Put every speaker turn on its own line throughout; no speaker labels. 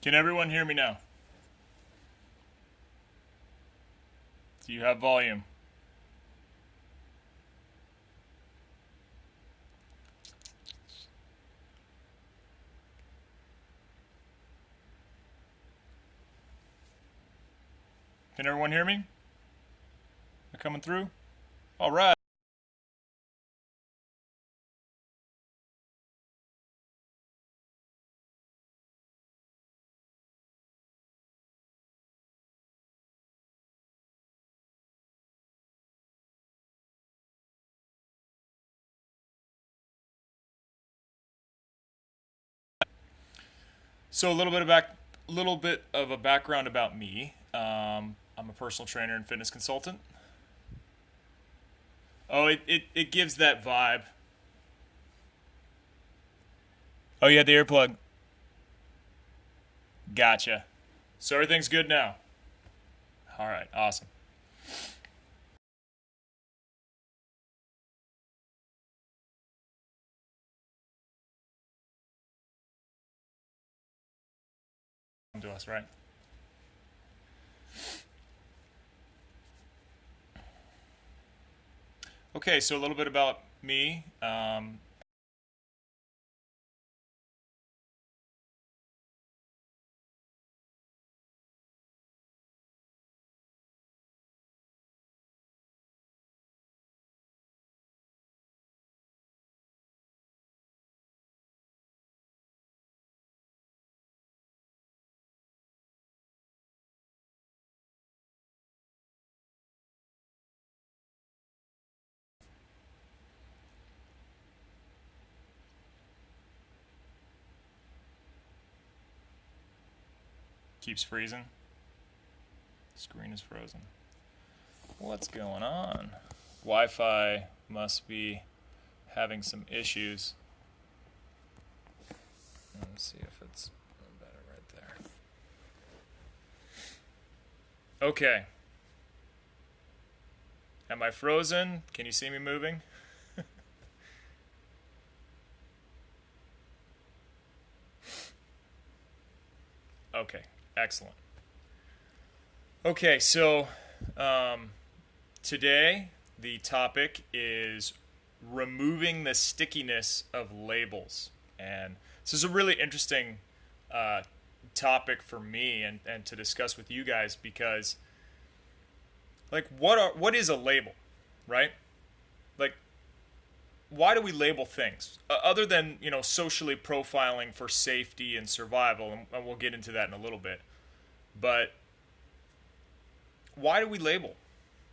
Can everyone hear me now? Do you have volume? Can everyone hear me? Am I coming through? All right. So a little bit of a background about me. I'm a personal trainer and fitness consultant. Oh, it gives that vibe. Oh, you had the earplug. Gotcha. So everything's good now. All right, awesome. Come to us, right? Okay, so a little bit about me. Keeps freezing. Screen is frozen. What's going on? Wi-Fi must be having some issues. Let's see if it's better right there. Okay. Am I frozen? Can you see me moving? Okay, excellent. Okay, so today the topic is removing the stickiness of labels. And this is a really interesting uh, topic for me and to discuss with you guys because like what is a label, right? Like why do we label things other than socially profiling for safety and survival, and we'll get into that in a little bit. But why do we label?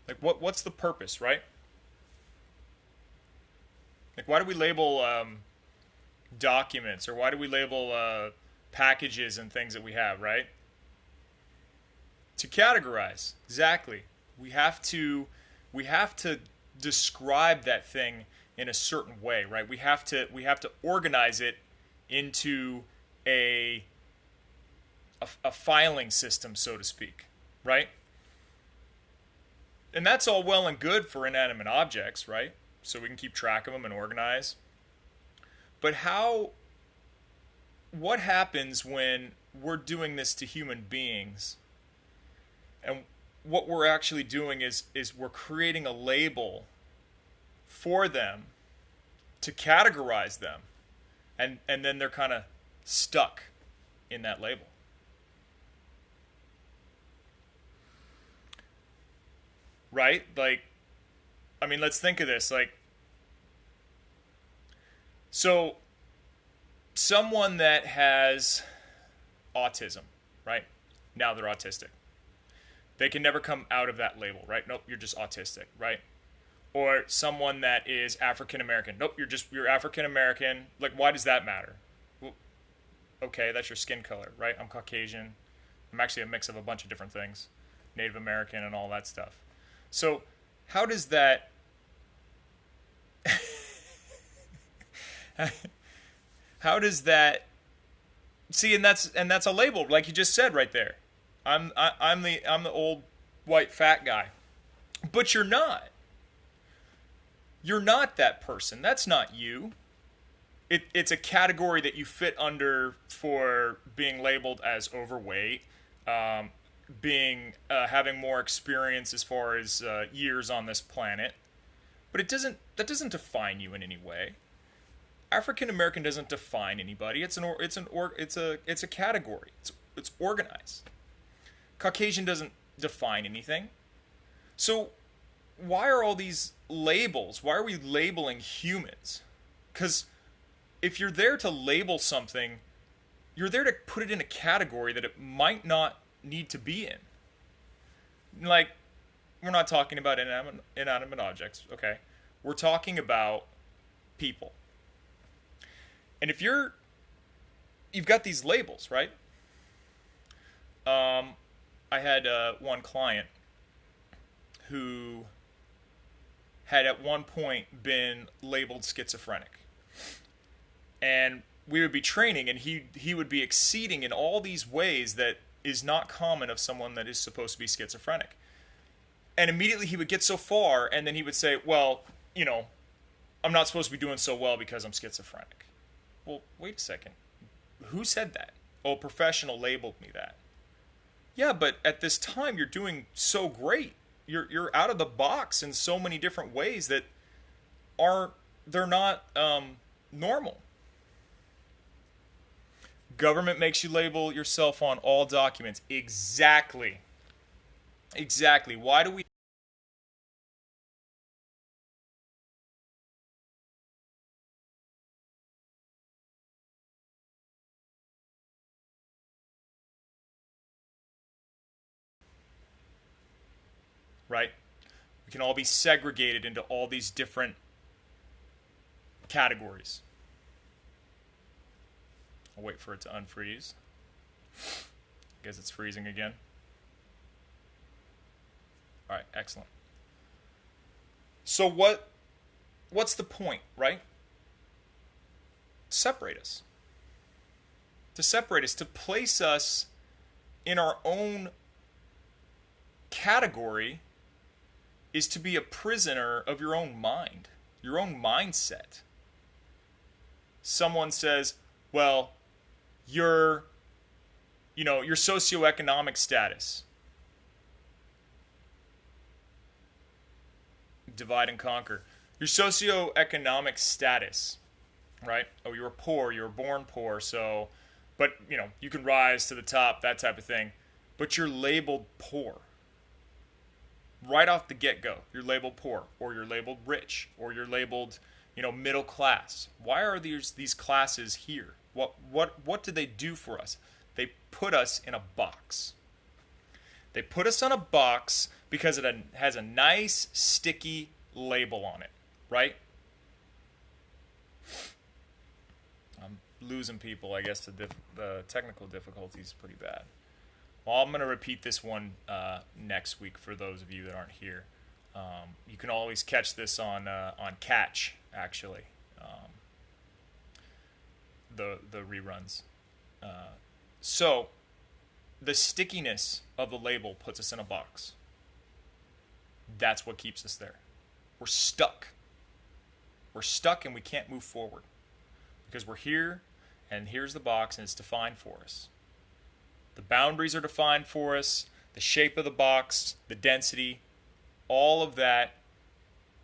Like what's the purpose, right? Like why do we label documents, or why do we label packages and things that we have, right? To categorize. Exactly. We have to describe that thing in a certain way, right? We have to organize it into a a filing system, so to speak, right? And that's all well and good for inanimate objects, right? So we can keep track of them and organize. But what happens when we're doing this to human beings? And what we're actually doing is we're creating a label for them to categorize them. And then they're kind of stuck in that label. Right? Like, I mean, let's think of this. Like, so someone that has autism, right? Now they're autistic. They can never come out of that label, right? Nope, you're just autistic, right? Or someone that is African American. Nope, you're African American. Like, why does that matter? Well, okay, that's your skin color, right? I'm Caucasian. I'm actually a mix of a bunch of different things, Native American and all that stuff. So, how does that how does that see? And that's a label, like you just said right there. I'm the old white fat guy, but you're not. You're not that person. That's not you. it's a category that you fit under for being labeled as overweight, being having more experience as far as years on this planet, but that doesn't define you in any way. African American doesn't define anybody. It's a category. It's organized. Caucasian doesn't define anything. So why are all these labels? Why are we labeling humans? Because if you're there to label something, you're there to put it in a category that it might not need to be in. Like, we're not talking about inanimate objects, okay? We're talking about people. And if you've got these labels, right? I had one client who had at one point been labeled schizophrenic. And we would be training, and he would be exceeding in all these ways that is not common of someone that is supposed to be schizophrenic. And immediately he would get so far, and then he would say, well, I'm not supposed to be doing so well because I'm schizophrenic. Well, wait a second. Who said that? Oh, a professional labeled me that. Yeah, but at this time you're doing so great. You're out of the box in so many different ways that they're not normal. Government makes you label yourself on all documents. Exactly. Why do we? Right? We can all be segregated into all these different categories. I'll wait for it to unfreeze. I guess it's freezing again. All right, excellent. So what's the point, right? Separate us. To separate us, to place us in our own category is to be a prisoner of your own mind, your own mindset. Someone says, well, your socioeconomic status. Divide and conquer. Your socioeconomic status, right? Oh, you were poor, you were born poor, so, but, you can rise to the top, that type of thing. But you're labeled poor. Right off the get-go, you're labeled poor, or you're labeled rich, or you're labeled, middle class. Why are these classes here? What do they do for us? They put us in a box. They put us on a box because it has a nice sticky label on it, right? I'm losing people. I guess the technical difficulty is pretty bad. Well, I'm going to repeat this one next week for those of you that aren't here. You can always catch this on Catch, actually, the reruns. So the stickiness of the label puts us in a box. That's what keeps us there. We're stuck. We're stuck and we can't move forward because we're here, and here's the box, and it's defined for us. The boundaries are defined for us, the shape of the box, the density, all of that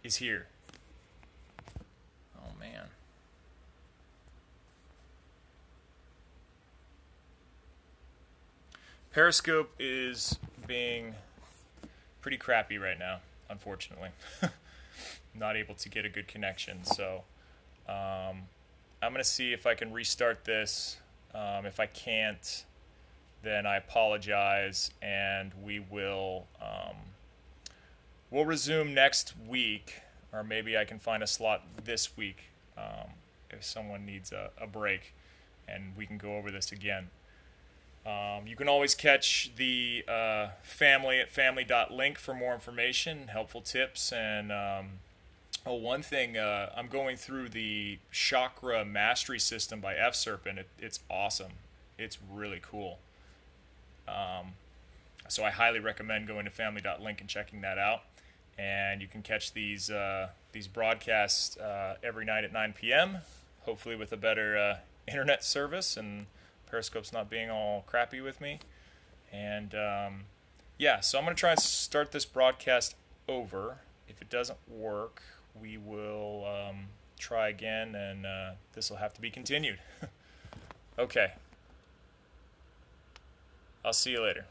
is here. Oh, man. Periscope is being pretty crappy right now, unfortunately. Not able to get a good connection, so I'm going to see if I can restart this. If I can't, then I apologize, and we'll resume next week, or maybe I can find a slot this week if someone needs a break, and we can go over this again. You can always catch the Famili at famili.link for more information, helpful tips, and one thing, I'm going through the Chakra Mastery System by F Serpent. It's awesome. It's really cool. So I highly recommend going to famili.link and checking that out. And you can catch these broadcasts every night at 9 p.m. hopefully with a better internet service and Periscope's not being all crappy with me. And yeah, so I'm going to try and start this broadcast over. If it doesn't work, we will try again, and this will have to be continued. Okay. I'll see you later.